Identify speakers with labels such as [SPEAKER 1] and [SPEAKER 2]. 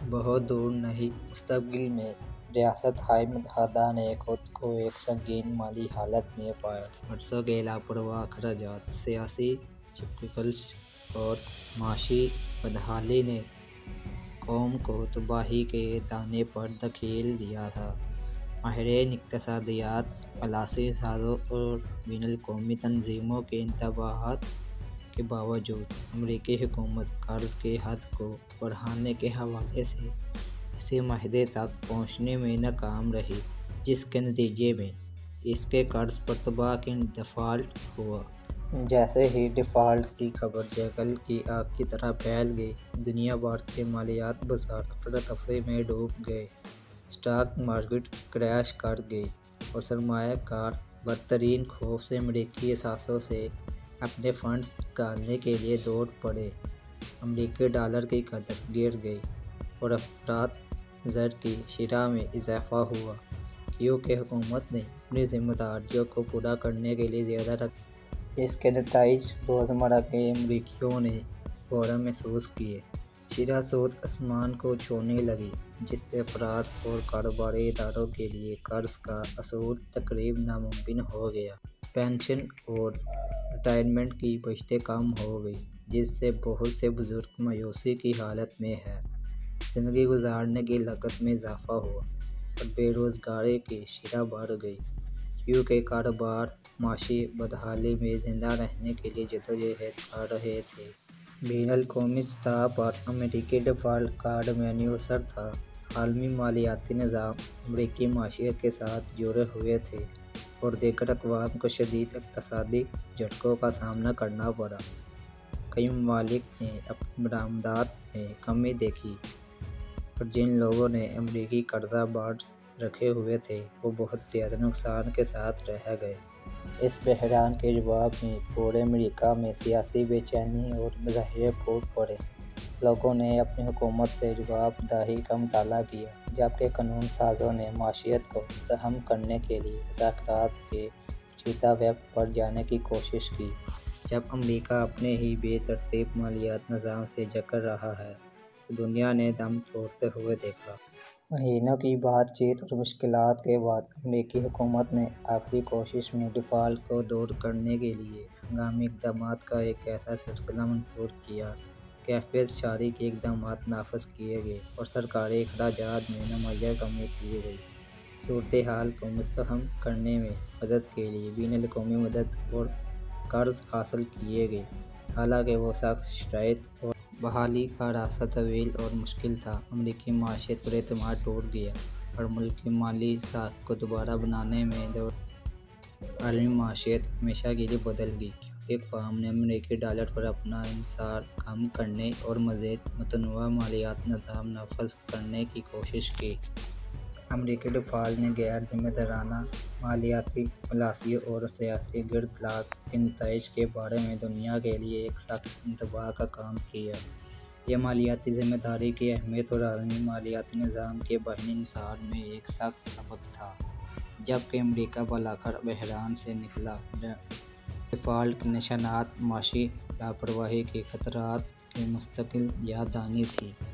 [SPEAKER 1] بہت دور نہیں مستقبل میں ریاستہائے متحدہ نے خود کو ایک سنگین مالی حالت میں پایا۔ برسوں کے لاپرواہ اخراجات، سیاسی چپکش اور معاشی بدحالی نے قوم کو تباہی کے دہانے پر دھکیل دیا تھا۔ ماہرین اقتصادیات، پالیسی سازوں اور بین الاقوامی تنظیموں کے انتباہات کے باوجود امریکی حکومت قرض کی حد کو بڑھانے کے حوالے سے اسی معاہدے تک پہنچنے میں ناکام رہی، جس کے نتیجے میں اس کے قرض پر تباہکن ڈیفالٹ ہوا۔ جیسے ہی ڈیفالٹ کی خبر جنگل کی آگ کی طرح پھیل گئی، دنیا بھر کے مالیاتی بازار افراتفری میں ڈوب گئے، اسٹاک مارکیٹ کریش کر گئی اور سرمایہ کار بدترین خوف سے امریکی اثاثوں سے اپنے فنڈز نکالنے کے لیے دوڑ پڑے۔ امریکی ڈالر کی قدر گر گئی اور افراط زر کی شرح میں اضافہ ہوا، کیونکہ حکومت نے اپنی ذمہ داریوں کو پورا کرنے کے لیے زیادہ رقم۔ اس کے نتائج روزمرہ کے امریکیوں نے فوراً محسوس کیے۔ شرح سود آسمان کو چھونے لگی، جس سے افراد اور کاروباری اداروں کے لیے قرض کا اصول تقریباً ناممکن ہو گیا۔ پنشن اور ریٹائرمنٹ کی بچتیں کم ہو گئیں، جس سے بہت سے بزرگ مایوسی کی حالت میں ہیں۔ زندگی گزارنے کی لاگت میں اضافہ ہوا اور بے روزگاری کی شرح بڑھ گئی، کیونکہ کاروبار معاشی بدحالی میں زندہ رہنے کے لیے جدوجہد کر رہے تھے۔ بین الاقوامی سطح پر امریکی ڈیفالٹ کا عدمِ اثر تھا۔ عالمی مالیاتی نظام امریکی معیشت کے ساتھ جڑے ہوئے تھے اور دیگر اقوام کو شدید اقتصادی جھٹکوں کا سامنا کرنا پڑا۔ کئی ممالک نے اپنی برآمدات میں کمی دیکھی اور جن لوگوں نے امریکی قرضہ بانڈز رکھے ہوئے تھے وہ بہت زیادہ نقصان کے ساتھ رہ گئے۔ اس بحران کے جواب میں پورے امریکہ میں سیاسی بے چینی اور مظاہرے پھوٹ پڑے۔ لوگوں نے اپنی حکومت سے جواب دہی کا مطالبہ کیا، جبکہ قانون سازوں نے معیشت کو مزاحم کرنے کے لیے مذاکرات کے پیچیدہ ویب پر جانے کی کوشش کی۔ جب امریکہ اپنے ہی بے ترتیب مالیاتی نظام سے جکڑ رہا ہے تو دنیا نے دم توڑتے ہوئے دیکھا۔ مہینوں کی بات چیت اور مشکلات کے بعد امریکی حکومت نے آخری کوشش میں ڈیفالٹ کو دور کرنے کے لیے ہنگامی اقدامات کا ایک ایسا سلسلہ منظور کیا۔ کیفیت شعاری کے اقدامات نافذ کیے گئے اور سرکاری اخراجات میں نمایاں کمی کی گئی۔ صورتحال کو مستحکم کرنے میں مدد کے لیے بین الاقوامی مدد اور قرض حاصل کیے گئے، حالانکہ وہ سخت شرائط اور بحالی کا راستہ طویل اور مشکل تھا۔ امریکی معیشت پر اعتماد ٹوٹ گیا اور ملک کی مالی ساکھ کو دوبارہ بنانے میں دور لگا۔ عالمی معیشت ہمیشہ کے لیے بدل گئی، کیونکہ اقوام نے امریکی ڈالر پر اپنا انحصار کم کرنے اور مزید متنوع مالیاتی نظام نافذ کرنے کی کوشش کی۔ امریکی ڈیفالٹ نے غیر ذمہ دارانہ مالیاتی پالیسیوں اور سیاسی گرد لاگ کے نتائج کے بارے میں دنیا کے لیے ایک سخت انتباہ کا کام کیا۔ یہ مالیاتی ذمہ داری کی اہمیت اور عالمی مالیاتی نظام کے باہمی انحصار میں ایک سخت سبق تھا۔ جب کہ امریکہ بالآخر بحران سے نکلا، ڈیفالٹ کے نشانات معاشی لاپرواہی کے خطرات کی مستقل یاد دہانی تھیں۔